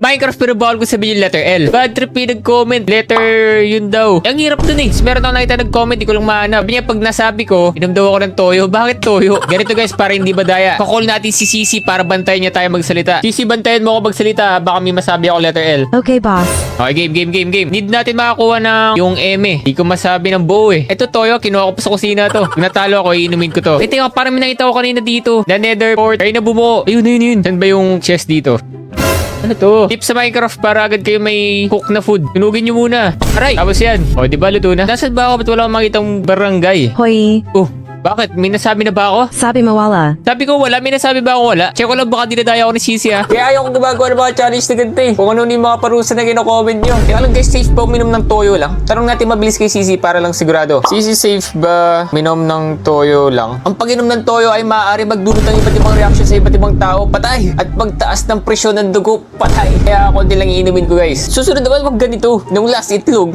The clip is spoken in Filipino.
Minecraft pero bawal ko sabihin yung letter L. Bad trip yung nag-comment. Letter yun daw. Ang hirap dun eh. Meron ako nakita nag-comment, di ko lang mahanap. Sabi niya pag nasabi ko, inom daw ako ng toyo. Bakit toyo? Ganito guys, para hindi badaya. Kakall natin si Sisi para bantayan niya tayo magsalita. Sisi, bantayan mo ako magsalita. Baka may masabi ako letter L. Okay, boss. Okay, game. Need natin makakuha ng yung M eh. Di ko masabi ng buo eh. Ito toyo, kinuha ko pa sa kusina to. Pag natalo ako, iinumin ko to. Wait, teka, parang may nakita ko kanina dito. The Nether Port. Ay, nabumo. Ayun. Saan ba yung chest dito? Ano to? Tip sa Minecraft para agad kayo may cook na food. Tunugin nyo muna. Aray! Tapos yan. O, diba luto na? Nasaan ba ako? Ba't wala akong makitang barangay? Hoy, Oh, bakit? May nasabi na ba ako? sabi mawala. Sabi ko wala, may nasabi ba ako wala? Check ko lang baka dinadaya ako ni Sisi ha. Kaya ayaw kong gumagawa ng mga challenge na ganito eh. Kung ano yung mga parusa na kino-comment nyo. Kaya lang guys, safe ba uminom ng toyo lang? Tanong natin mabilis kay Sisi para lang sigurado. Sisi, safe ba minom ng toyo lang? Ang pag-inom ng toyo ay maaari magdulot ng iba't ibang reaction sa iba't ibang tao. Patay! At pagtaas ng presyon ng dugo, patay. Kaya ako din lang iinumin ko guys. Susunod naman wag ganito. Nung last itlog,